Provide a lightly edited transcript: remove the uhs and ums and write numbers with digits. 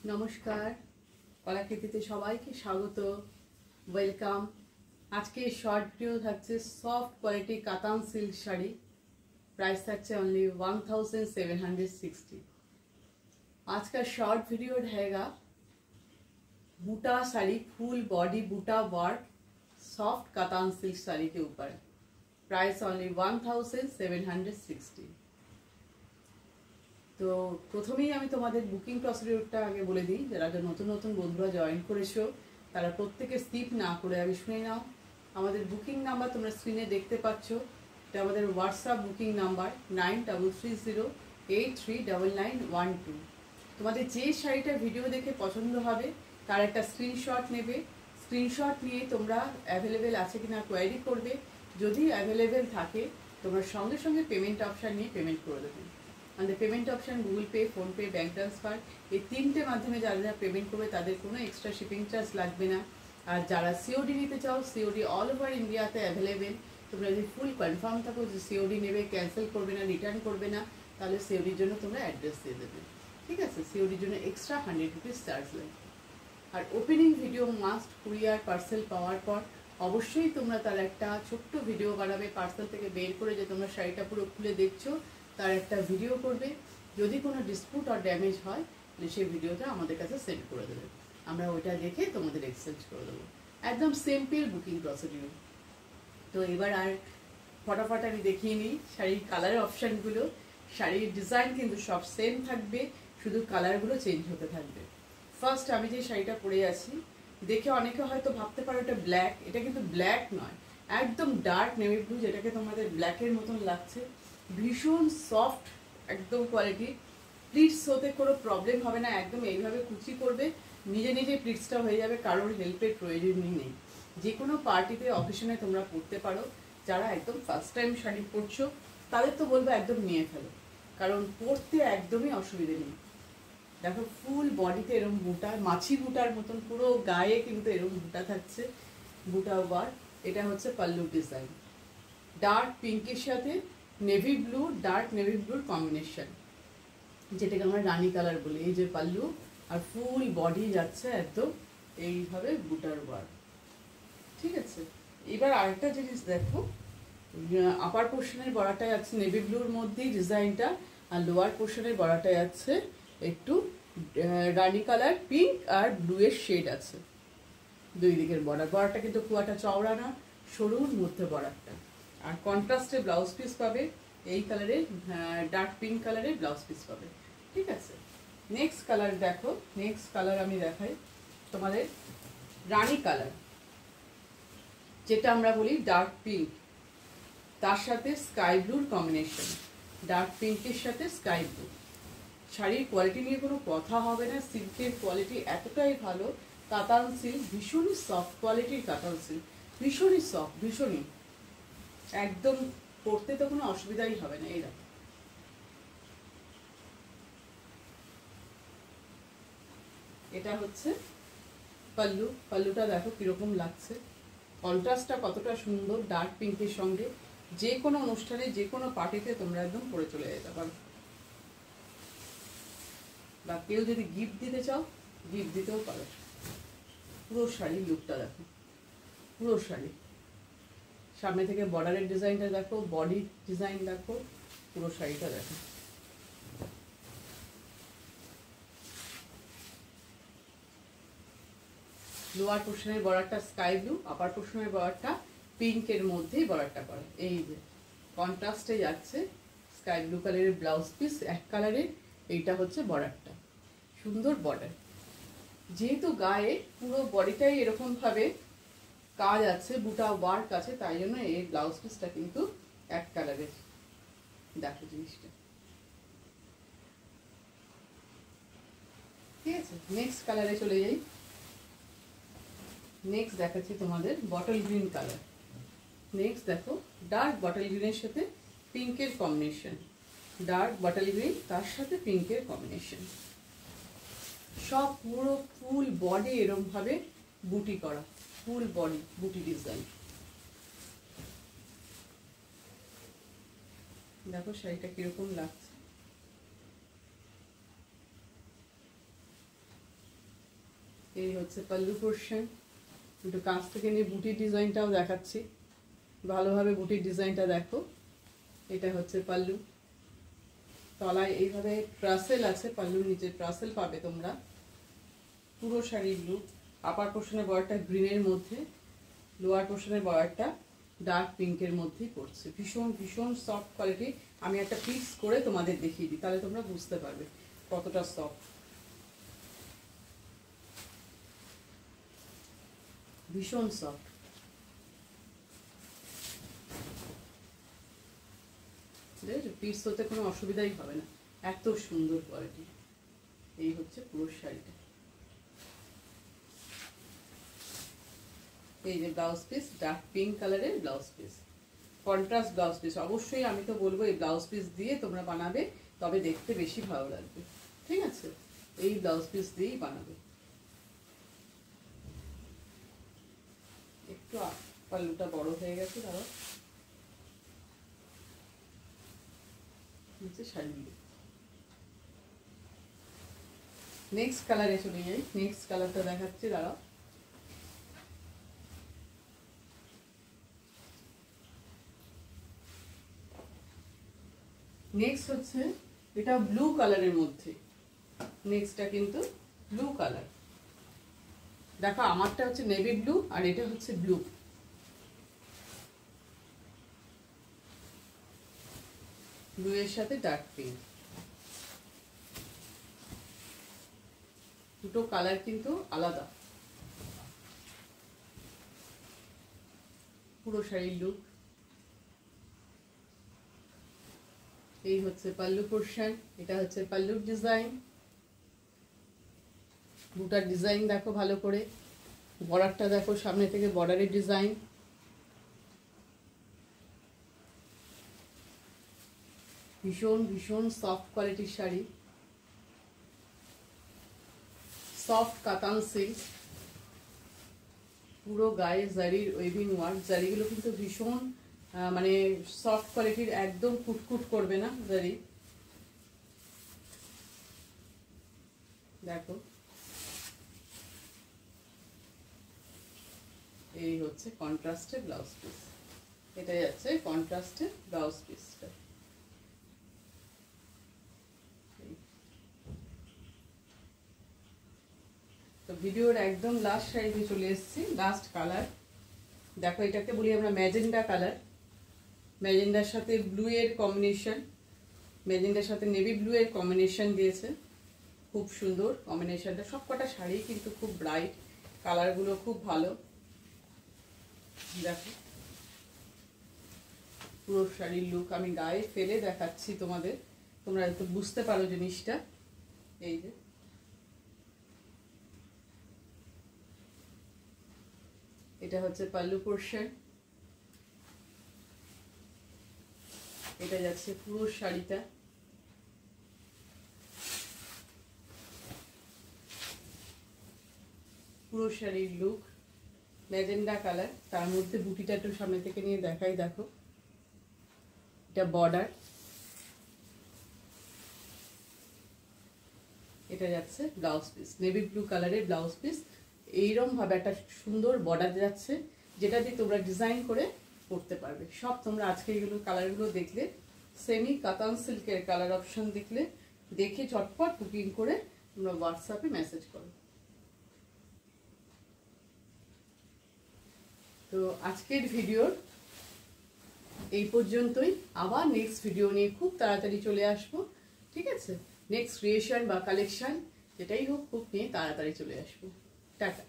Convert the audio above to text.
নমস্কার, কলাকৃতিতে সবাইকে স্বাগত, ওয়েলকাম। আজকে শর্ট ভিডিও থাকছে soft quality katan silk sari. Price থাকছে অনলি 1760। आज का शॉर्ट वीडियो रहेगा बूटा साड़ी, फुल बॉडी बूटा work soft katan silk sari के ऊपर। Price only 1760। তো প্রথমেই আমি তোমাদের বুকিং প্রসিডিউরটা আগে বলে দিই। যারা নতুন নতুন বন্ধুরা জয়েন করেছো তারা প্রত্যেকে স্কিপ না করে আগে শুনে নাও। আমাদের বুকিং নাম্বার তোমরা স্ক্রিনে দেখতে পাচ্ছ। এটা আমাদের হোয়াটসঅ্যাপ বুকিং নাম্বার 9330839912। তোমাদের যে শাড়িটা ভিডিও দেখে পছন্দ হবে তার একটা স্ক্রিনশট নেবে। স্ক্রিনশট নিয়ে তোমরা অ্যাভেলেবেল আছে কিনা কোয়ারি করবে। যদি অ্যাভেলেবেল থাকে তোমরা সঙ্গে সঙ্গে পেমেন্ট অপশান নিয়ে পেমেন্ট করে দেবে। আমাদের payment option Google pay, PhonePe, bank transfer, এই তিনটে মাধ্যমে যারা পেমেন্ট করবে তাদের কোনো এক্সট্রা শিপিং চার্জ লাগবে না। আর যারা সিওডি নিতে চাও, সিওডি অল ওভার ইন্ডিয়াতে অ্যাভেলেবেল। তোমরা যদি ফুল কনফার্ম থাকো যে সিওডি নেবে, ক্যান্সেল করবে না, রিটার্ন করবে না, তাহলে সিওডির জন্য তোমরা অ্যাড্রেস দিয়ে দেবে। ঠিক আছে, সিওডির জন্য এক্সট্রা 100 রুপিস চার্জ লাগবে। আর opening video must. Courier parcel পাওয়ার পর অবশ্যই তোমরা তার একটা ছোট্ট ভিডিও বানাবে। পার্সেল থেকে বের করে যে তোমরা শাড়িটা পুরো খুলে দেখছো তার একটা ভিডিও করবে। যদি কোনো ডিসপুট আর ড্যামেজ হয় তাহলে সেই ভিডিওটা আমাদের কাছে সেন্ড করে দেবে। আমরা ওইটা দেখে তোমাদের এক্সচেঞ্জ করে দেবো। একদম সিম্পল বুকিং প্রসিডিউর। তো এবার আর ফটাফট আমি দেখিয়ে নিই শাড়ির কালার অপশানগুলো। শাড়ির ডিজাইন কিন্তু সব সেম থাকবে, শুধু কালারগুলো চেঞ্জ হতে থাকবে। ফার্স্ট আমি যে শাড়িটা পরে আছি, দেখে অনেকে হয়তো ভাবতে পারো এটা ব্ল্যাক। এটা কিন্তু ব্ল্যাক নয়, একদম ডার্ক নেভি ব্লু, যেটাকে তোমাদের ব্ল্যাকের মতন লাগছে। ভীষণ সফট একদম কোয়ালিটি। প্লিটস হতে কোনো প্রবলেম হবে না। একদম এইভাবে কুচি করবে, নিজে নিজে প্লিটসটা হয়ে যাবে, কারোর হেল্পের প্রয়োজনই নেই। যে কোনো পার্টিতে, অকেশনে তোমরা পরতে পারো। যারা একদম ফার্স্ট টাইম শাড়ি পরছো তাদের তো বলবো একদম নিয়ে ফেলো, কারণ পরতে একদমই অসুবিধে নেই। দেখো ফুল বডিতে এরকম বুটা, মাছি বুটার মতন পুরো গায়ে কিন্তু এরকম বুটা থাকছে, বুটা ওয়ার্ক। এটা হচ্ছে পাল্লু ডিজাইন, ডার্ক পিঙ্কের সাথে নেভি ব্লু, ডার্ক নেভি ব্লুর কম্বিনেশন, যেটাকে আমরা রানি কালার বলি। এই যে পাল্লু, আর ফুল বডি যাচ্ছে একদম এইভাবে বুটার ওয়ার্ক। ঠিক আছে, এবার আরেকটা জিনিস দেখো, আপার পোর্শনের বড়াটায় আছে নেভি ব্লুর মধ্যেই ডিজাইনটা, আর লোয়ার পোর্শনের বড়াটায় আছে একটু রানি কালার, পিঙ্ক আর ব্লুয়ের শেড আছে দুই দিকের বর্ডার। বর্ডারটা কিন্তু খুব একটা চওড়া না, সরুর মধ্যে বর্ডারটা। আর কন্ট্রাস্টে ব্লাউজ পিস পাবে এই কালারের, ডার্ক পিঙ্ক কালারের ব্লাউজ পিস পাবে। ঠিক আছে, নেক্সট কালার দেখো। নেক্সট কালার আমি দেখাই তোমাদের রানি কালার, যেটা আমরা বলি ডার্ক পিঙ্ক, তার সাথে স্কাই ব্লুর কম্বিনেশন। ডার্ক পিঙ্কের সাথে স্কাই ব্লু। শাড়ির কোয়ালিটি নিয়ে কোনো কথা হবে না। সিল্কের কোয়ালিটি এতটাই ভালো। কাতান সিল্ক ভীষণই সফট কোয়ালিটির কাতান সিল্ক, ভীষণই সফট, ভীষণই একদম পরতে তো কোনো অসুবিধাই হবে না। এই দেখো, এটা হচ্ছে পাল্লু। পাল্লুটা দেখো কিরকম লাগছে, কন্ট্রাস্টটা কতটা সুন্দর ডার্ক পিঙ্কের সঙ্গে। যে কোনো অনুষ্ঠানে, যে কোনো পার্টিতে তোমরা একদম পরে চলে যেতে পারো, বা কেউ যদি গিফট দিতে চাও গিফট দিতেও পারো। পুরো শাড়ির লুকটা দেখো, পুরো শাড়ি সামনে থেকে বর্ডারের ডিজাইনটা দেখো, বডি ডিজাইন দেখো, পুরো শাড়িটা দেখো। লোয়ার পোর্শনের বর্ডারটা স্কাই ব্লু, আপার পোর্শনের বর্ডারটা পিঙ্কের মধ্যেই বর্ডারটা করা। এই যে কন্ট্রাস্টে যাচ্ছে স্কাই ব্লু কালারের ব্লাউজ পিস, এক কালারের। এইটা হচ্ছে বর্ডারটা, সুন্দর বর্ডার। যেহেতু গায়ে পুরো বডিটাই এরকম ভাবে কাজ আছে, বুটা ওয়ার্ক আছে, তাই জন্য এই ব্লাউজ পিসটা কিন্তু এক কালারের। দেখো জিনিসটা, ঠিক আছে। নেক্সট কালারে চলে যাই। নেক্সট দেখাচ্ছি তোমাদের বটল গ্রিন কালার। নেক্সট দেখো ডার্ক বটল গ্রিনের সাথে পিঙ্কের কম্বিনেশন, ডার্ক বটল গ্রিন তার সাথে পিঙ্কের কম্বিনেশন। সব পুরো ফুল বডি এরকম ভাবে বুটি করা, ফুল বডি বুটি ডিজাইন। দেখো শাড়িটা কিরকম লাগছে। এই হচ্ছে পাল্লু পোর্শন। একটু কাছ থেকে নিয়ে বুটির ডিজাইনটাও দেখাচ্ছি, ভালোভাবে বুটির ডিজাইনটা দেখো। এটা হচ্ছে পাল্লু, তলায় এইভাবে ট্রাসেল আছে, পাল্লুর নিচে ট্রাসেল পাবে তোমরা। পুরো শাড়ির লুক। আপার পোর্শনের বর্ডারটা গ্রিনের মধ্যে, লোয়ার পোর্শনের বর্ডারটা ডার্ক পিঙ্কের মধ্যেই পড়ছে। ভীষণ ভীষণ সফট কোয়ালিটি। আমি একটা পিস করে তোমাদের দেখিয়ে দিই, তাহলে তোমরা বুঝতে পারবে কতটা সফট। ভীষণ সফট। পিস হতে কোনো অসুবিধাই হবে না, এত সুন্দর কোয়ালিটি। এই হচ্ছে পুরো শাড়িটা। এই যে ব্লাউজ পিস, ডার্ক পিঙ্ক কালারের blouse piece, contrast blouse piece. অবশ্যই আমি তো বলবো এই ব্লাউজ পিস দিয়ে তোমরা বানাবে, তবে দেখতে বেশি ভালো লাগবে। ঠিক আছে, এই ব্লাউজ পিস দিয়েই বানাবে। একটু পাল্লুটা বড় হয়ে গেছে, দাঁড়াও। শাড়িগুলো নেক্সট কালারে চলে যাই। নেক্সট কালারটা দেখাচ্ছি, দাঁড়াও। নেক্সট হচ্ছে এটা ব্লু কালারের মধ্যে। নেক্সটটা কিন্তু ব্লু কালার। দেখো আমারটা হচ্ছে নেভি ব্লু আর এটা হচ্ছে ব্লু। ব্লু এর সাথে ডার্ক পিঙ্ক, দুটো কালার কিন্তু আলাদা। পুরো শাড়ির লুক। এই হচ্ছে পাল্লু পোর্শন, এটা হচ্ছে পাল্লুর ডিজাইন। দুটার ডিজাইন দেখো ভালো করে, বর্ডারটা দেখো সামনে থেকে, বর্ডারের ডিজাইন। ভীষণ ভীষণ সফট কোয়ালিটির শাড়ি, সফট কাতান সিল্ক। পুরো গায়ে জারির ওয়েভিং ওয়ার্ক। জারিগুলো কিন্তু ভীষণ মানে সফট কোয়ালিটির, একদম কুটকুট করবে না জারি। দেখো এই হচ্ছে কন্ট্রাস্টের ব্লাউজ পিস। এটা যাচ্ছে কন্ট্রাস্টের ব্লাউজ পিসটা। তো ভিডিওর একদম লাস্ট সাইডে চলে এসেছি, লাস্ট কালার। দেখো এটাকে বলি আমরা ম্যাজেন্ডা কালার। ম্যাজেন্ডার সাথে ব্লু এর কম্বিনেশন, ম্যাজেন্ডার সাথে নেভি ব্লু এর কম্বিনেশন দিয়েছে। খুব সুন্দর কম্বিনেশনটা। সবকটা শাড়ি কিন্তু খুব ব্রাইট, কালারগুলো খুব ভালো। দেখো পুরো শাড়ির লুক আমি গায়ে ফেলে দেখাচ্ছি তোমাদের, তোমরা একটু বুঝতে পারো জিনিসটা। এই যে এটা হচ্ছে পাল্লু পোর্শন। এটা যাচ্ছে পুরো শাড়িটা। পুরো শাড়ির লুক ম্যাজেন্ডা কালার, তার মধ্যে বুটিটা একটু সামনে থেকে নিয়ে দেখাই। দেখো এটা বর্ডার, এটা যাচ্ছে ব্লাউজ পিস, নেভি ব্লু কালারের ব্লাউজ পিস। এইরকম ভাবে একটা সুন্দর বর্ডার যাচ্ছে, যেটা দিয়ে তোমরা ডিজাইন করে করতে পারবে। সব তোমরা আজকে এগুলো কালারগুলো দেখলে, সেমি কাতান সিল্কের কালার অপশন দেখলে, দেখে ঝটপট বুকিং করে তোমরা হোয়াটসঅ্যাপে মেসেজ করো। তো আজকের ভিডিওর এই পর্যন্তই। আবার নেক্সট ভিডিও নিয়ে খুব তাড়াতাড়ি চলে আসবো। ঠিক আছে, নেক্সট ক্রিয়েশন বা কালেকশন যেটাই হোক, খুব নিয়ে তাড়াতাড়ি চলে আসবো। টাটা।